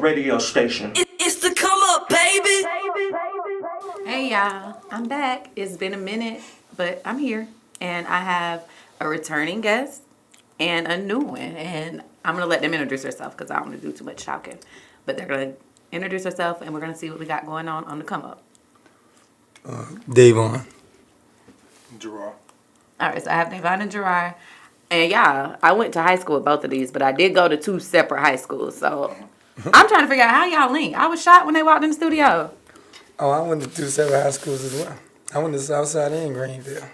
radio station. It's the come up, baby. Hey y'all, I'm back. It's been a minute, but I'm here. And I have a returning guest and a new one. And I'm going to let them introduce themselves because I don't want to do too much talking. But they're going to introduce themselves and we're going to see what we got going on the come up. Davon Jarrar. All right, so I have Davon and Jarrar. And yeah, I went to high school with both of these, but I did go to two separate high schools. So I'm trying to figure out how y'all link. I was shocked when they walked in the studio. Oh, I went to two separate high schools as well. I went to Southside and Greenville.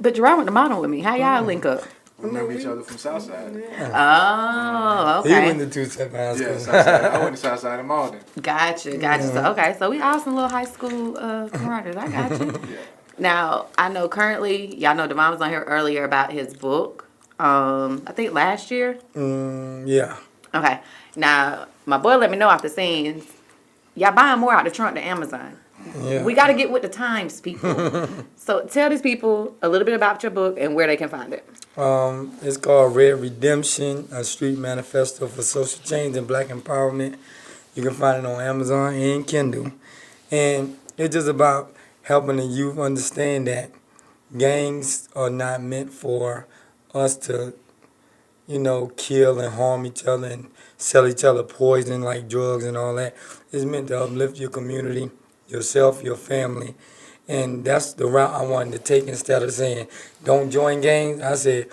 But Jarrar went to model with me. How y'all link up? We remember each other from Southside. Oh, He okay. went to two separate high Yeah, schools. Southside. I went to Southside in Malden. Gotcha. So, okay, so we all some little high school camaraderies. I got you. Yeah. Now, I know currently, y'all know Devon was on here earlier about his book. I think last year. Yeah. Okay. Now, my boy let me know off the scenes, y'all buying more out the trunk than Amazon. Yeah. We got to get with the times, people. So tell these people a little bit about your book and where they can find it. It's called Red Redemption, a street manifesto for social change and black empowerment. You can find it on Amazon and Kindle. And it's just about helping the youth understand that gangs are not meant for us to, kill and harm each other and sell each other poison like drugs and all that. It's meant to uplift your community, yourself, your family. And that's the route I wanted to take. Instead of saying, don't join gangs, I said,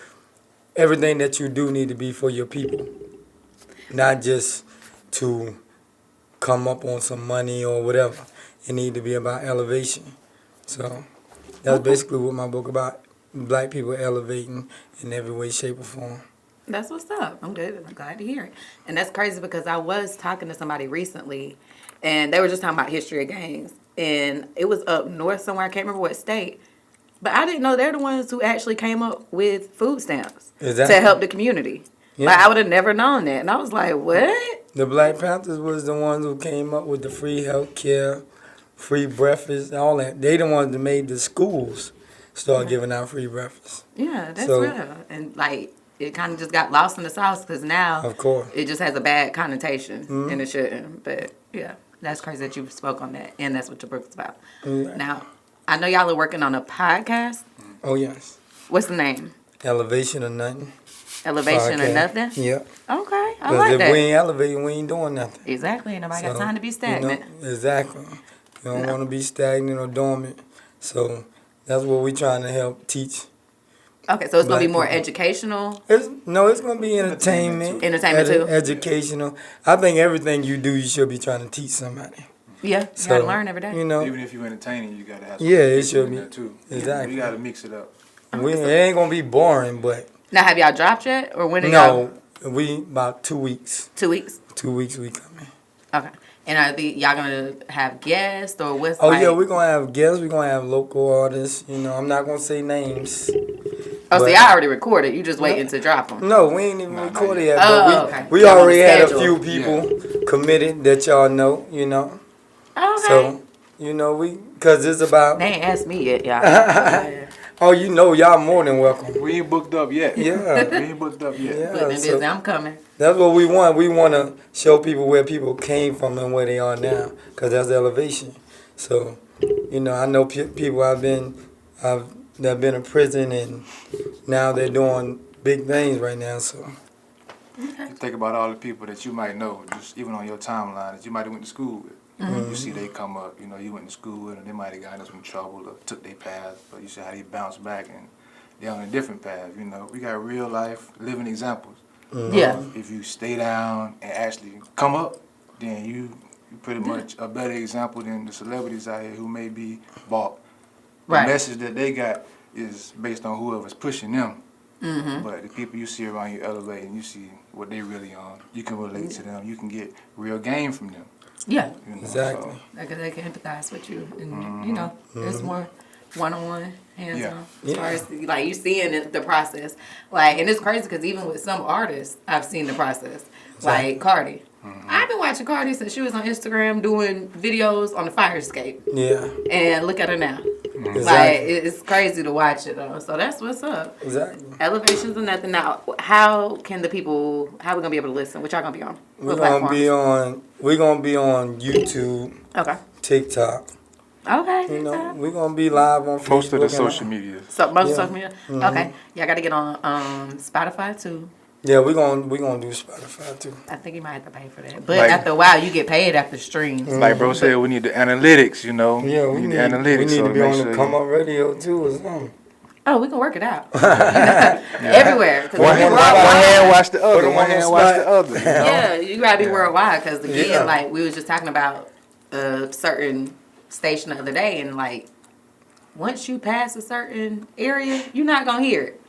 everything that you do need to be for your people. Not just to come up on some money or whatever. It need to be about elevation. So that's basically what my book about. Black people elevating in every way, shape, or form. That's what's up. I'm good. I'm glad to hear it. And that's crazy because I was talking to somebody recently, and they were just talking about history of gangs. And it was up north somewhere. I can't remember what state. But I didn't know they're the ones who actually came up with food stamps to help the community. Yeah. Like, I would have never known that. And I was like, what? The Black Panthers was the ones who came up with the free health care, free breakfast, all that. They the ones that made the schools start giving out free breakfast. Yeah, that's real. And, like, it kind of just got lost in the sauce because now Of course. it just has a bad connotation, and it shouldn't. But, yeah, that's crazy that you spoke on that, and that's what your book's about. Yeah. Now, I know y'all are working on a podcast. Oh, yes. What's the name? Elevation or nothing. Elevation or Podcast. Nothing? Yeah. Okay, I Because like if that. we ain't elevating, we ain't doing nothing. Exactly, and nobody got So, time to be stagnant. Exactly. You don't want to be stagnant or dormant. So that's what we trying to help teach. Okay, so it's going to be Black more people. educational. It's going to be entertainment. Entertainment too. Educational. I think everything you do, you should be trying to teach somebody. Yeah, you So, got to learn every day. Even if you're entertaining, you got to have some Yeah, it people should in be. there too. Exactly. You got to mix it up. It ain't going to be boring, but Now, have y'all dropped yet? Or when are y'all? no, we about 2 weeks. 2 weeks? 2 weeks we coming. Okay. And are y'all going to have guests or what's Oh, like? yeah, we're going to have guests. We're going to have local artists. I'm not going to say names. Oh, so but- y'all already recorded. You just waiting to drop them. No, we ain't even Nah, not recorded yet. yet. Oh, But okay. we Y'all on already the had a schedule. few people committed that y'all know, Okay. So, because it's about, They ain't asked me yet, y'all. y'all more than welcome. We ain't booked up yet. Yeah. We ain't booked up yet. Yeah. But then so busy, I'm coming. that's what we want. We want to show people where people came from and where they are now, because that's elevation. So, I know people that been in prison and now they're doing big things right now. So, You think about all the people that you might know, just even on your timeline, that you might have went to school with. You see they come up, you went to school with them, they might have gotten in some trouble or took their path, but you see how they bounce back and they're on a different path, We got real life, living examples. Yeah. If you stay down and actually come up, then you pretty much a better example than the celebrities out here who may be bought. The Right. message that they got is based on whoever's pushing them. But the people you see around you elevating, you see what they really on. You can relate to them. You can get real game from them. Yeah. exactly. Because they can empathize with you. And, it's more one-on-one, hands-on. As far as, like, you seeing the process. Like, and it's crazy because even with some artists, I've seen the process. Like Cardi. I've been watching Cardi since she was on Instagram doing videos on the fire escape. Yeah. And look at her now. Like, Exactly. it's crazy to watch it, though. So that's what's up. Exactly. Elevations or nothing. Now, how we going to be able to listen? What y'all going to be on? We're What gonna be on YouTube, Okay. TikTok. Okay. You know, TikTok. we're gonna be live on Most of the Facebook social and media. So, most Yeah. social media? Okay. Y'all got to get on Spotify, too. yeah, we're gonna do Spotify too. I think you might have to pay for that. But Like- after a while, you get paid after streams. Like bro said, we need the analytics, you know. Yeah, we need analytics. We need so to be make on sure the you- ComeUp radio too or something. Oh, we can work it out. Everywhere. 'Cause One we hand worldwide. wash the other. them One on hand the wash spot. the other. You know? Yeah, you gotta be Yeah. worldwide. Because again, Yeah. like we was just talking about a certain station the other day, and like once you pass a certain area, you're not gonna hear it.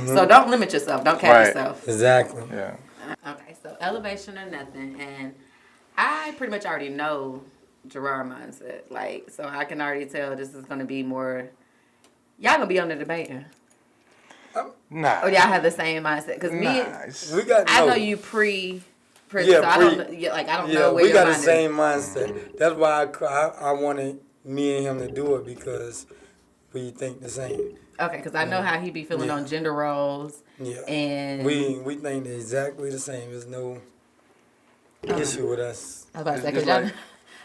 So don't limit yourself. Don't cap Right. yourself. Exactly. Yeah. Okay, so elevation or nothing, and I pretty much already know Jarrar mindset. Like, so I can already tell this is gonna be more. Y'all gonna be on the debating. Nah. Oh, y'all have the same mindset. Because me, Nice. We got I no. know you pre-prison, Yeah, so I don't, like, I don't Yeah, know where we your got the mind same mindset. That's why I wanted me and him to do it because we think the same. is. Okay, because I know how he be feeling Yeah. on gender roles. Yeah. And We think they're exactly the same. There's no issue with us. I was about to say, It's because like- y'all.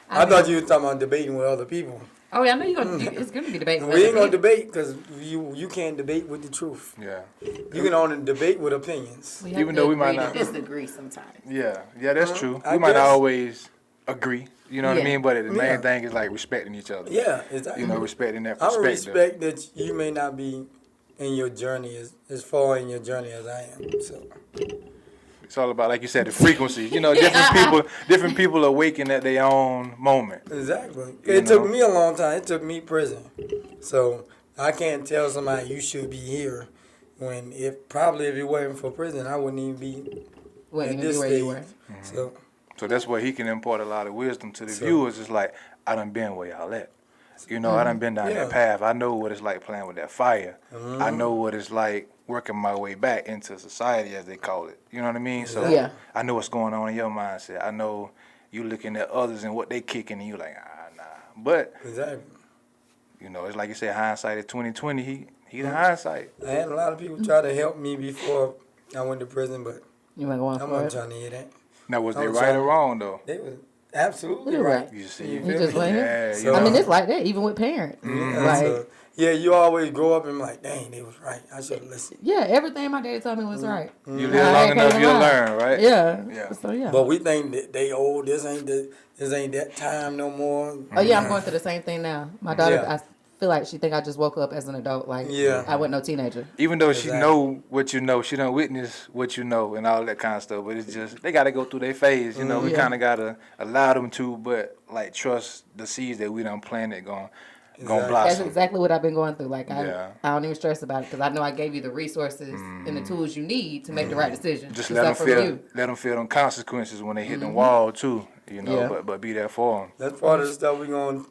I thought you were talking about debating with other people. Oh, yeah, I know you're gonna. It's gonna be debating. We ain't gonna debate because you can't debate with the truth. Yeah. You can only debate with opinions. Even though we might not- disagree sometimes. Yeah. Yeah, that's true. I We might not guess- always agree. You know what I Yeah. mean? But the Yeah. main thing is like respecting each other. Yeah, exactly. You know, respecting that I perspective. respect that you may not be in your journey as far in your journey as I am. So It's all about, like you said, the frequency. You know, different people awaken at their own moment. exactly. You It took know? me a long time. It took me prison. So I can't tell somebody you should be here when if it wasn't for prison, I wouldn't even be Wouldn't at even this be where stage. you were. So So that's where he can impart a lot of wisdom to the viewers. It's like, I done been where y'all at. You know, I done been down that path. I know what it's like playing with that fire. I know what it's like working my way back into society, as they call it. You know what I mean? So Yeah. I know what's going on in your mindset. I know you looking at others and what they kicking, and you like, nah. But exactly. you know, it's like you said, hindsight is 20/20. He the hindsight. I had a lot of people try to help me before I went to prison, but You might go on I for wasn't it. trying to hear that. Now, was they I'm right sorry. or wrong though? They was absolutely You're right. right. You see, You just went here. yeah, So- I mean, it's like that even with parents. Yeah, Like, so, yeah, you always grow up and be like, dang, they was right. I should have listened. yeah, everything my daddy told me was right. you I live long ain't enough, came you'll alive. learn, right? Yeah. Yeah. So yeah. But we think that they old. This ain't that time no more. Oh yeah, I'm going through the same thing now. My daughter, Yeah. I feel like she think I just woke up as an adult. Like, Yeah. I wasn't no teenager. Even though she Exactly. know what you know, she done witness what you know and all that kind of stuff. But it's just they gotta go through their phase. You know, we Yeah. kind of gotta allow them to, but like trust the seeds that we done planted gonna Exactly. That's blossom. exactly what I've been going through. Like, Yeah. I don't even stress about it because I know I gave you the resources and the tools you need to make the right decision. Just It's let them up from feel you. them consequences when they hit the wall too. You know, Yeah. but be there for them. That's part of the stuff we gonna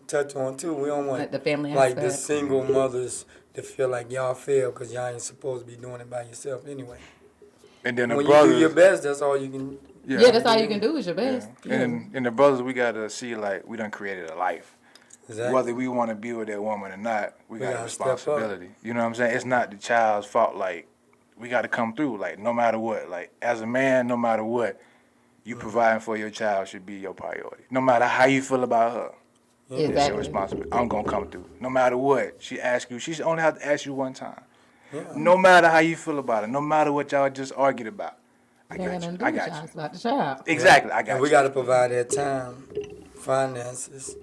touch on too. We don't want Like the family like the aspect. single mothers to feel like y'all fail because y'all ain't supposed to be doing it by yourself anyway. And then the When brothers, you do your best, that's all you can. Yeah, that's all you can do is your best. Yeah. And the brothers, we gotta see like we done created a life. Exactly. Whether we want to be with that woman or not, we got a gotta step up. responsibility. You know what I'm saying? It's not the child's fault. Like, we got to come through. Like, no matter what. Like, as a man, no matter what, you providing for your child should be your priority. No matter how you feel about her, it's your Exactly. responsibility. I'm going to come through. No matter what. She asks you. She only have to ask you one time. Yeah. No matter how you feel about it. No matter what y'all just argued about. I Ain't got nothing you. to do I with got y'all. you. It's about the child. Exactly. I got And you. we got to provide that time, finances,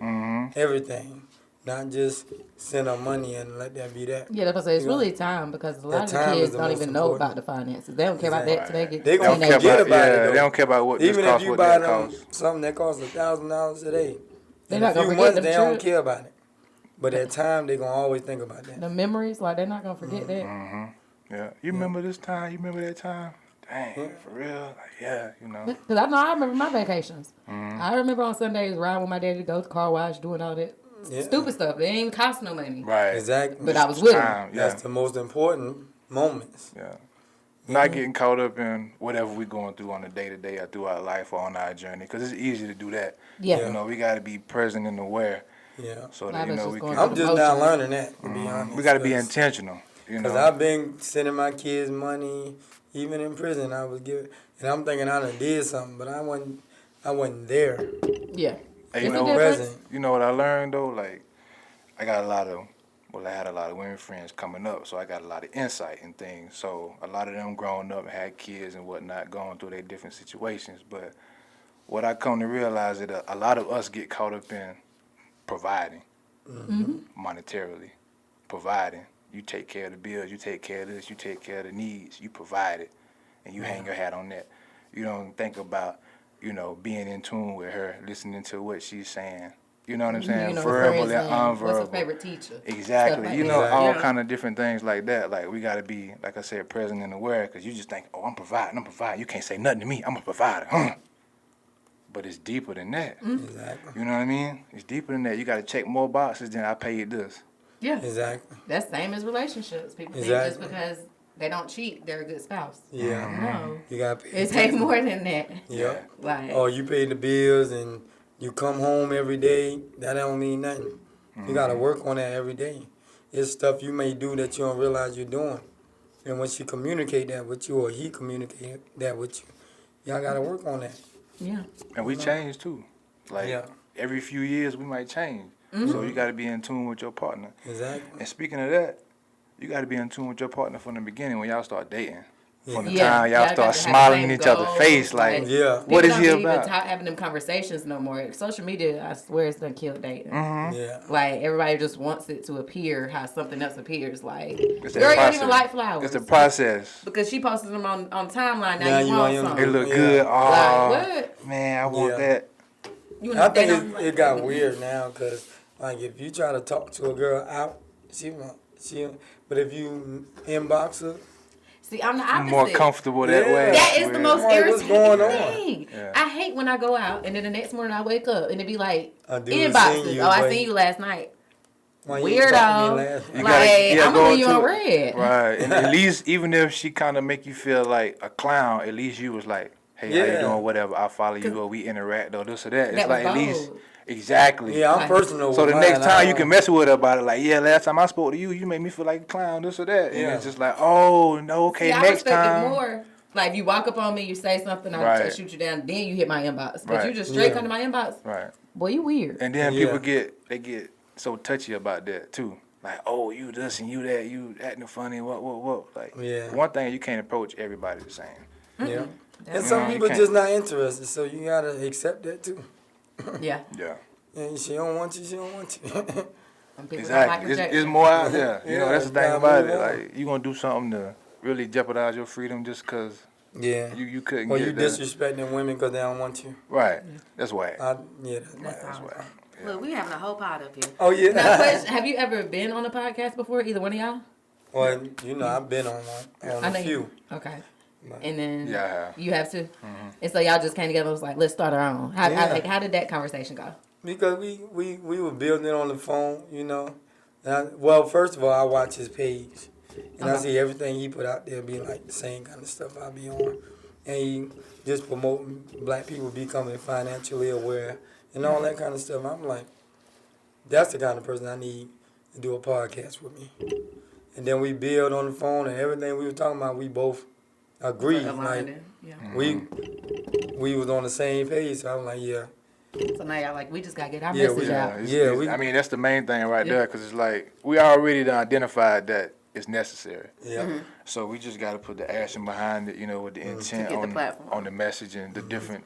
everything. Not just send her money and let that be that. Yeah, that's what I say. It's You know, really time because a lot of the time is kids the don't most even know important. about the finances. They don't care about that till they get They gonna They don't care forget about, about it, yeah, though. they don't care about what Even this if costs, you what buy that them costs. something that costs $1,000 a day, They're in not a gonna few forget months them they don't trips. care about it. But at time they gonna always think about that. The memories, like they're not gonna forget that. Yeah. You remember this time? You remember that time? Dang, for real? Like, yeah, you know. Because I know I remember my vacations. I remember on Sundays riding with my daddy to go to the car wash, doing all that Yeah. stupid stuff. They ain't even cost no money. Right. Exactly. But I was with him. Time, yeah. That's the most important moments. Yeah. Not getting caught up in whatever we're going through on a day-to-day or through our life or on our journey, because it's easy to do that. Yeah. You know, we got to be present and aware. Yeah. So A lot that, you of us know, just we going can. I'm just now learning that, to be honest. We got to be intentional. You Because know. I've been sending my kids money, even in prison. I was giving, and I'm thinking I done did something, but I wasn't there. Yeah. Hey, It's you a know, difference. you know what I learned though? Like, I got a lot of, well, I had a lot of women friends coming up, so I got a lot of insight in things. So a lot of them growing up had kids and whatnot, going through their different situations. But what I come to realize is that a lot of us get caught up in providing monetarily, providing. You take care of the bills, you take care of this, you take care of the needs, you provide it, and you hang your hat on that. You don't think about, you know, being in tune with her, listening to what she's saying. You know what I'm saying? You know, Verbal friends and name, what's her unverbal. favorite teacher? Exactly. Stuff like You know, that. all Yeah. kind of different things like that. Like, we got to be, like I said, present and aware, because you just think, oh, I'm providing. You can't say nothing to me. I'm a provider. But it's deeper than that. Exactly. You know what I mean? It's deeper than that. You got to check more boxes than I paid this. Yeah. Exactly. That's same as relationships. People think Exactly. just because they don't cheat, they're a good spouse. Yeah. No. You got to pay It takes more than that. Yeah. Like, Or you pay the bills and you come home every day. That don't mean nothing. You got to work on that every day. It's stuff you may do that you don't realize you're doing. And once you communicate that with you or he communicate that with you, y'all got to work on that. yeah. And we change too. Like, Yeah. every few years we might change. So you got to be in tune with your partner. Exactly. And speaking of that, you got to be in tune with your partner from the beginning when y'all start dating. From the Yeah. time y'all Y'all got start to have smiling the in same each other's goals, face, like, Yeah. what is People he don't be about? even having them conversations no more. Social media, I swear, it's done killed dating. Yeah. Like, everybody just wants it to appear how something else appears. Like, It's girl, a you don't even process. like flowers. It's a process. Because she posted them on timeline. Now Now you you want want him some. to- It look Yeah. good. Oh, Like, what? man, I want Yeah. that. You I they think don't like it got that. weird now because, like, if you try to talk to a girl out, but if you inbox her, See, I'm the opposite. More comfortable that Yeah. way. That is the most Like, what's irritating going on? thing. Yeah. I hate when I go out and then the next morning I wake up and it be like A dude seen inboxes. you, Oh, I but- seen you last night. why you ain't talk to me Weirdo. last You Like, gotta I'm go gonna leave you into on it. red. Right. And at least, even if she kind of make you feel like a clown, at least you was like, hey, how you Yeah. doing, whatever, I follow you, or we interact, or this or that. It's That like, was at least, bold. exactly. Yeah, I'm Like- personal. So with the next mine. time you can mess with her about it, like, yeah, last time I spoke to you, you made me feel like a clown, this or that. And Yeah. it's just like, oh, no, okay, See, I next respect time. it more. Like, if you walk up on me, you say something, I Right. shoot you down, then you hit my inbox. But Right. you just straight Yeah. come to my inbox. Right. Boy, you weird. And then Yeah. people get so touchy about that too. Like, oh, you this and you that, you acting funny, what. Like, Yeah. one thing, you can't approach everybody the same. Yeah. That's And some right. people You just not interested, so you gotta accept that too. Yeah. Yeah. And she don't want you, she don't want you. Some people don't like Exactly. It's rejection. more out there. You know, Yeah, that's the you thing gotta about move it. on. Like, you gonna do something to really jeopardize your freedom just because Yeah. you couldn't Or get you there. disrespecting women because they don't want you. Right. That's whack. Yeah, that's That's why. all. whack. Look, we having a whole pot up here. Oh yeah. Now, question, have you ever been on a podcast before, either one of y'all? Well, you know, I've been on one, on I a know few. you. Okay. And then Yeah, I have. you have to? And so y'all just came together and was like, let's start our own. How, Yeah. how did that conversation go? Because we were building on the phone, you know. And well, first of all, I watch his page, and I Okay. see everything he put out there being like the same kind of stuff I be on, and he just promoting black people becoming financially aware and all that kind of stuff. I'm like, that's the kind of person I need to do a podcast with me. And then we build on the phone, and everything we were talking about, we both agreed. Like Yeah. we was on the same page. So I'm like, yeah. So now y'all like, we just gotta get our Yeah, message we- out. I mean, that's the main thing right Yeah. there, because it's like, we already done identified that it's necessary. Yeah. So we just got to put the action behind it, you know, with the intent get the on platform. on the message and the different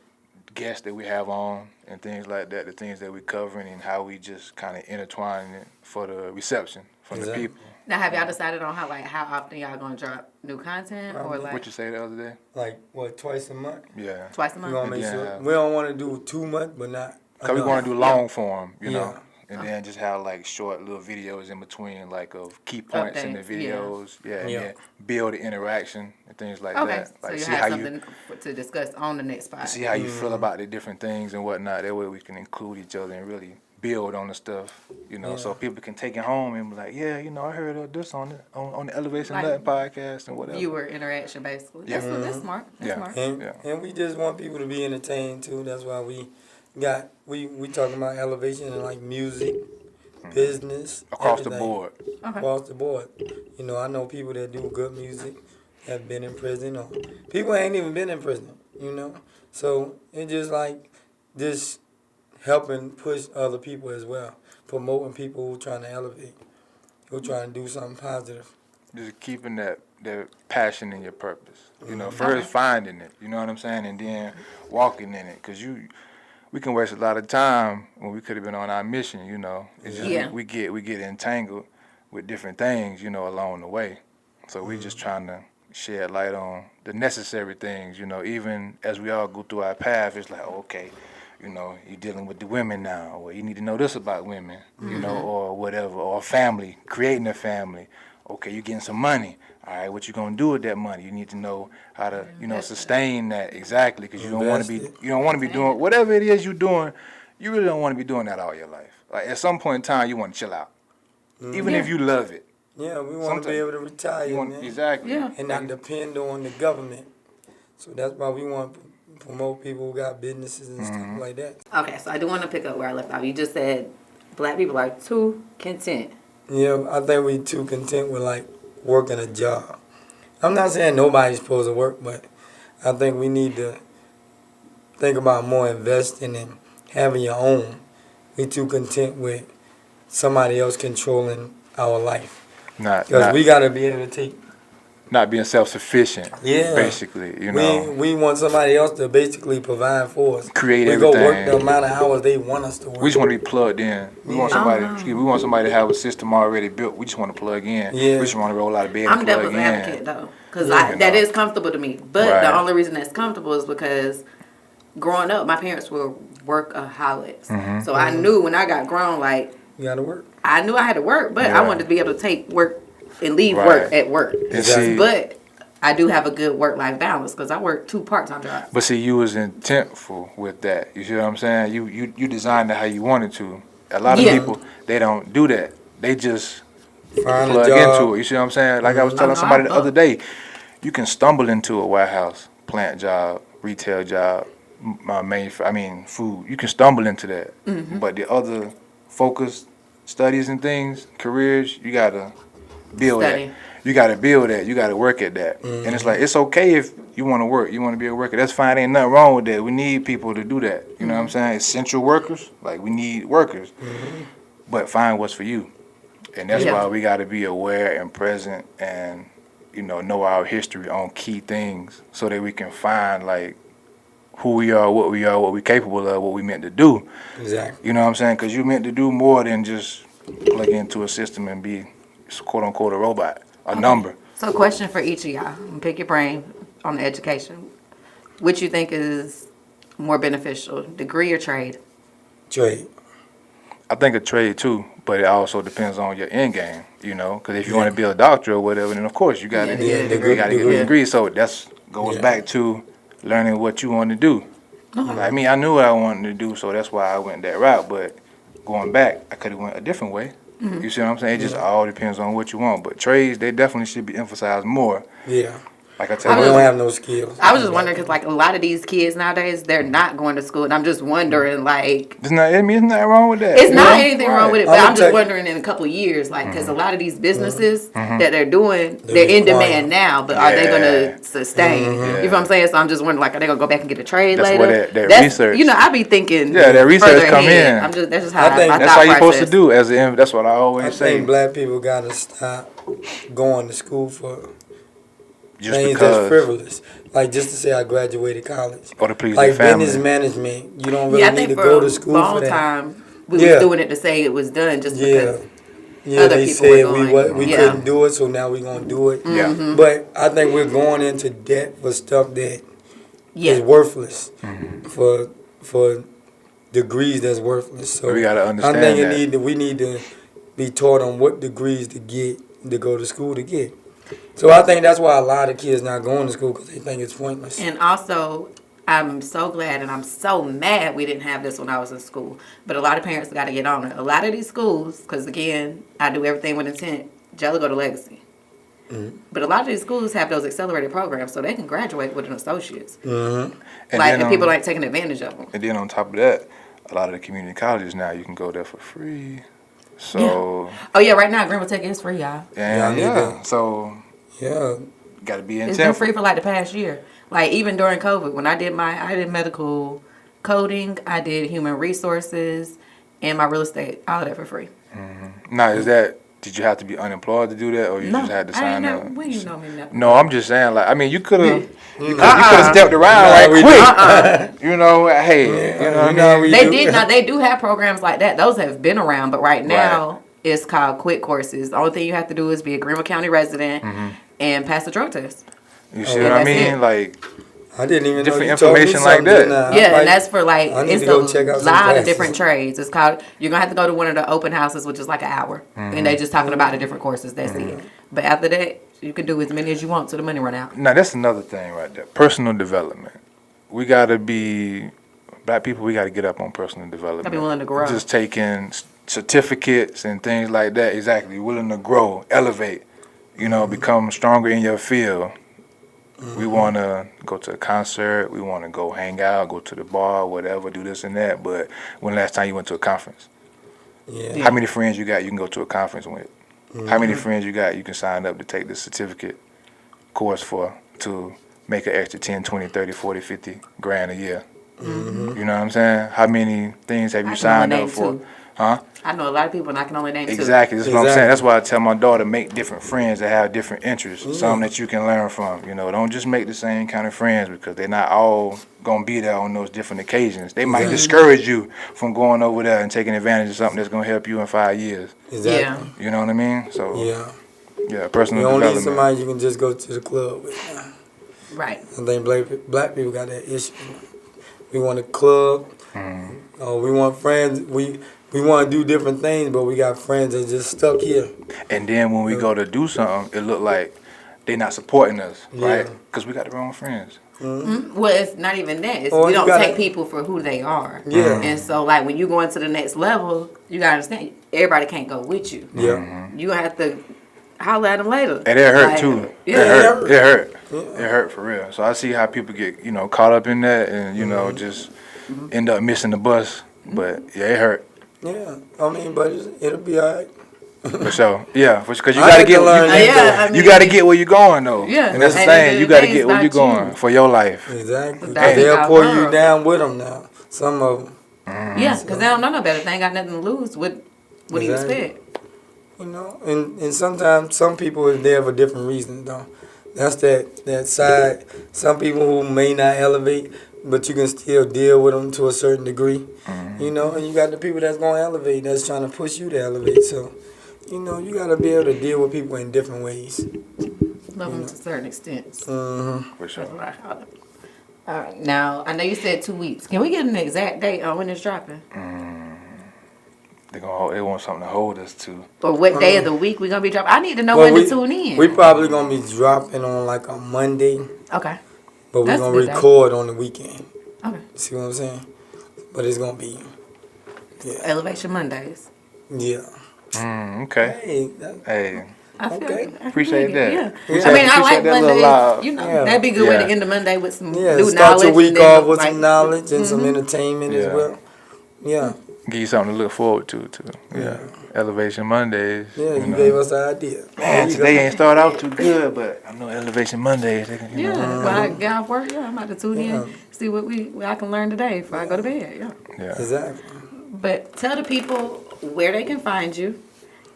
guests that we have on and things like that, the things that we're covering and how we just kind of intertwine it for the reception from Exactly. the people. Now, have y'all decided on how often y'all gonna drop new content or like What you say the other day? Like what, twice a month? Yeah. twice a We month? gonna make Yeah. sure we don't want to do too much, but not. Because we enough. want to do long form, you know, Yeah. and then just have like short little videos in between, like of key points in the Updates, yeah. videos. Yeah. And Yeah. then build the interaction and things like Okay, that. so Like you see have how something to discuss on the next spot. see how you feel about the different things and whatnot. That way we can include each other and really build on the stuff, you know, so Yeah. people can take it home and be like, yeah, you know, I heard of this on the Elevation Like Nothing podcast and whatever. Viewer interaction, basically. Yeah. That's smart. That's Yeah. smart. And, Yeah. and we just want people to be entertained too. That's why we talking about elevation and like music, business, Across the everything. board. Across the board. You know, I know people that do good music have been in prison, or people ain't even been in prison, you know. So it's just like this helping push other people as well, promoting people who trying to elevate, who trying to do something positive. Just keeping that passion in your purpose. You know, first finding it, you know what I'm saying, and then walking in it. Because we can waste a lot of time when we could have been on our mission, you know. It's just we get entangled with different things, you know, along the way. So we just trying to shed light on the necessary things, you know. Even as we all go through our path, it's like, okay, you know, you're dealing with the women now, or you need to know this about women, you know, or whatever, or family, creating a family. Okay, you're getting some money. All right, what you gonna do with that money? You need to know how to, you know, sustain that exactly, because you don't want to be doing whatever it is you're doing. You really don't want to be doing that all your life. Like at some point in time, you want to chill out, even if you love it. Yeah, we want to be able to retire, man. Exactly. And not depend on the government. So that's why we want to promote people who got businesses and stuff like that. Okay, so I do want to pick up where I left off. You just said black people are too content. Yeah, I think we too content with like working a job. I'm not saying nobody's supposed to work, but I think we need to think about more investing and having your own. We too content with somebody else controlling our life. Because we got to be able to take... Not being self-sufficient, basically, you know. We want somebody else to basically provide for us. Create everything. We go work the amount of hours they want us to work. We just want to be plugged in. We want somebody to have a system already built. We just want to plug in. We just want to roll out of bed and plug in. I'm devil's advocate, though, because that is comfortable to me. But the only reason that's comfortable is because growing up, my parents were workaholics. So I knew when I got grown, like... You got to work. I knew I had to work, but I wanted to be able to take work and leave work at work. Exactly. But I do have a good work-life balance because I work 2 part-time jobs. But see, you was intentful with that. You see what I'm saying? You designed it how you wanted to. A lot of people, they don't do that. They just plug into it. You see what I'm saying? Like I was telling somebody the other day, you can stumble into a warehouse, plant job, retail job, food. You can stumble into that. But the other focused studies and things, careers, you gotta build that. You gotta build that. You gotta work at that. And it's like, it's okay if you want to work. You want to be a worker. That's fine. Ain't nothing wrong with that. We need people to do that. You know what I'm saying? Essential workers. Like, we need workers. But find what's for you. And that's why we gotta be aware and present and, you know our history on key things so that we can find, like, who we are, what we capable of, what we meant to do. Exactly. You know what I'm saying? Because you meant to do more than just plug into a system and be, quote unquote, a robot, a number. So, question for each of y'all. Pick your brain on the education. Which you think is more beneficial, degree or trade? Trade. I think a trade too, but it also depends on your end game. You know, because if you want to be a doctor or whatever, then of course you got to get a degree. So that goes back to learning what you want to do. I mean, I knew what I wanted to do, so that's why I went that route. But going back, I could have went a different way. You see what I'm saying? It just all depends on what you want. But trades, they definitely should be emphasized more. Yeah. Like I tell you, we don't have no skills. I was just wondering because, like, a lot of these kids nowadays, they're not going to school, and I'm just wondering, like, there's nothing wrong with that. It's not anything wrong with it, but I'm just wondering in a couple of years, like, because a lot of these businesses that they're doing, they're in demand now, but are they going to sustain? You know what I'm saying? So I'm just wondering, like, are they going to go back and get a trade later? That's research. You know, I be thinking, that research come in. That's just how I think that's how you're supposed to do. That's what I always say. I think black people got to stop going to school for just things that's frivolous. Like, just to say I graduated college. Or to please like their family. Business management, you don't really need to go to school for that. Time, we was doing it to say it was done just because other they people said were going. we couldn't do it, so now we're going to do it. But I think we're going into debt for stuff that is worthless. For degrees that's worthless. So we got to understand I think we need to be taught on what degrees to get, to go to school to get. So I think that's why a lot of kids not going to school, because they think it's pointless. And also, I'm so glad and I'm so mad we didn't have this when I was in school. But a lot of parents got to get on it. A lot of these schools, because again, I do everything with intent, Jello go to Legacy. But a lot of these schools have those accelerated programs, so they can graduate with an associate's. And people ain't taking advantage of them. And then on top of that, a lot of the community colleges now, you can go there for free. So Oh yeah, right now Greenville Tech is free, y'all. and Yeah, I need that. so Yeah. got to be It's been intentional. free for like the past year. Like even during COVID, when I did medical coding, I did human resources, and my real estate, all that for free. Now, did you have to be unemployed to do that, or you No, just had to I ain't sign never. up? When you know me, never. No, I'm just saying, like, I mean, you could have Uh-uh. stepped around Nah, right we quick. You know, hey, you know what I mean? They do have programs like that. Those have been around, but right now it's called Quick Courses. The only thing you have to do is be a Greenville County resident and pass the drug test. You see Yeah, what I that's mean? it. Like, I didn't even know different you told me information like something that. now. Yeah, and that's for like I need it's to go a check out some lot of classes. different trades. It's called you're gonna have to go to one of the open houses, which is like an hour, and they just talking about the different courses. That's it. But after that, you can do as many as you want till the money run out. now that's another thing right there. Personal development. We gotta be black people. We gotta get up on personal development. Gotta be willing to grow. Just taking certificates and things like that. Exactly, willing to grow, elevate. You know, become stronger in your field. We want to go to a concert. We want to go hang out, go to the bar, whatever, do this and that. But when last time you went to a conference? Yeah. How many friends you got you can go to a conference with? How many friends you got you can sign up to take the certificate course for to make an extra 10, 20, 30, 40, 50 grand a year? You know what I'm saying? How many things have I you can only signed up name for? two. Huh? I know a lot of people, and I can only name two. Exactly. That's what I'm Exactly. saying. That's why I tell my daughter make different friends that have different interests, some that you can learn from. You know, don't just make the same kind of friends because they're not all gonna be there on those different occasions. They might discourage you from going over there and taking advantage of something that's gonna help you in 5 years. Exactly. Yeah. You know what I mean? So Yeah. personal You don't need development. somebody you can just go to the club with now. Right. I think black people got that issue. We want a club. We want friends. We want to do different things, but we got friends that just stuck here. And then when we go to do something, it look like they not supporting us, right? Yeah. Because we got the wrong friends. Well, it's not even that. It's Or we you don't gotta- take people for who they are. Yeah. And so, like, when you go into the next level, you gotta understand everybody can't go with you. Yeah. You have to holler at them later. And it hurt Like, too. Yeah. It hurt. It hurt for real. So I see how people get, caught up in that and, just end up missing the bus. But yeah, it hurt. Yeah. I mean, but it'll be all right. For sure. Yeah, because you I gotta had to get learn that, you gotta get where you're going though. Yeah. And that's the And at the thing. end You of the gotta day, get it's where you're not going you. for your life. Exactly. That's They'll our pull you world. down with them now. Some of them. Yeah, because they don't know no better. They ain't got nothing to lose. What do you Exactly. expect? And sometimes some people are there for different reasons though. That's that side. Some people who may not elevate, but you can still deal with them to a certain degree. And you got the people that's gonna elevate, that's trying to push you to elevate. So, you gotta be able to deal with people in different ways. Love them to certain extents. For That's sure. what I call it. All right, now I know you said 2 weeks. Can we get an exact date on when it's dropping, They want something to hold us to. or what day of the week we gonna be dropping? I need to know Well, when to tune in. We probably gonna be dropping on like a Monday, Okay. but we're That's gonna a good day. record on the weekend. Okay. See what I'm saying? But it's gonna be, Elevation Mondays. yeah. Okay. Hey, Hey. I feel Okay. it. I Appreciate dig that. it, Yeah. Appreciate- I mean, I appreciate like that little Mondays. loud- Yeah. That'd be a good way to Yeah. end the Monday with some Yeah, new start knowledge. your and week then off go, with like, some knowledge and some entertainment as Yeah. well. Yeah, Give you something to look forward to too. Yeah. Elevation Mondays. yeah, you gave us an idea. There Man, you today go. ain't started out too good, but I know Elevation Mondays. They can, Yeah, when I get off work, I'm about to tune in, see what I can learn today before I go to bed. Yeah. Yeah. Exactly. But tell the people where they can find you.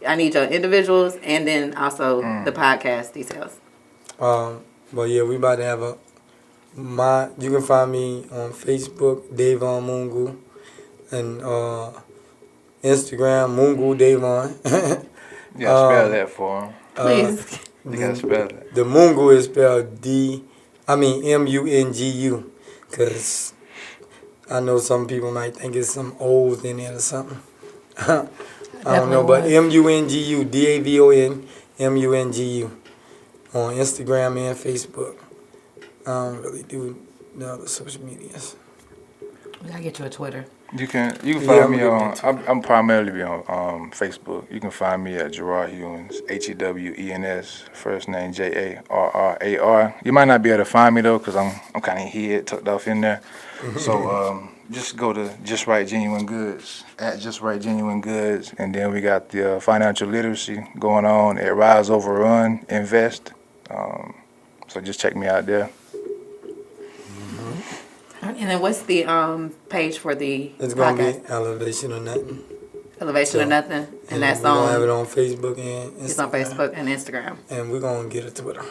I need your individuals and then also the podcast details. But yeah, we about to have you can find me on Facebook, Davon Mungu, and Instagram, Mungu Davon. You gotta spell that for them. Please. You gotta spell that. The Mungu is spelled Mungu, because I know some people might think it's some O's in it or something. I don't know, but Mungu, Davon, Mungu on Instagram and Facebook. I don't really do the other social medias. We gotta get you a Twitter. You can Yeah, find I'm me gonna on. get I'm primarily on Facebook. You can find me at Jarrar Hewens, Hewens, first name Jarrar. You might not be able to find me though, cause I'm kind of hid, tucked off in there. So just go to Just Right Genuine Goods, at Just Right Genuine Goods, and then we got the financial literacy going on at Rise Over Run Invest. So just check me out there. And then what's the page for the It's gonna podcast? be Elevation or Nothing. Elevation or Nothing, and that's we're gonna have it on. on Facebook and Instagram. It's on Facebook and Instagram. And we're gonna get a Twitter.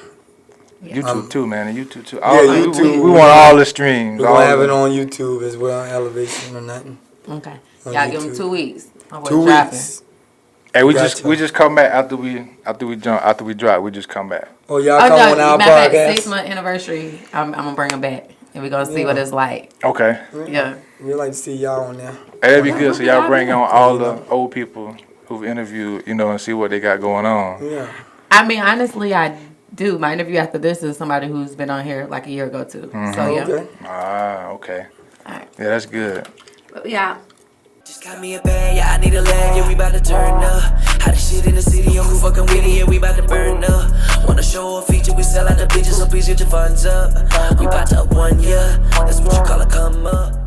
YouTube too, man, and YouTube too. YouTube. We want all the streams. We're gonna have it on YouTube as well, Elevation or Nothing. Okay. On Y'all give them YouTube. 2 weeks. of what's 2 dropping. weeks. Hey, we Gotcha. just come back after we drop. We just come back. Oh, y'all Oh, come no, on our matter of fact, podcast. 6-month anniversary. I'm gonna bring them back, and we're gonna see what it's like. Okay. Yeah. We like to see y'all on there. Hey, that'd be good. So y'all bring on all the old people who've interviewed, and see what they got going on. Yeah. I mean, honestly, I do. My interview after this is somebody who's been on here like a year ago too. So yeah. Okay. Ah, okay. All right. Yeah, that's good. But yeah. Just got me a bag, yeah, I need a leg, yeah, we bout to turn up. How the shit in the city, yo, who fucking with it, yeah, we bout to burn up. Wanna show a feature, we sell out the bitches, so please get your funds up. We bout to up 1 year, that's what you call a come up.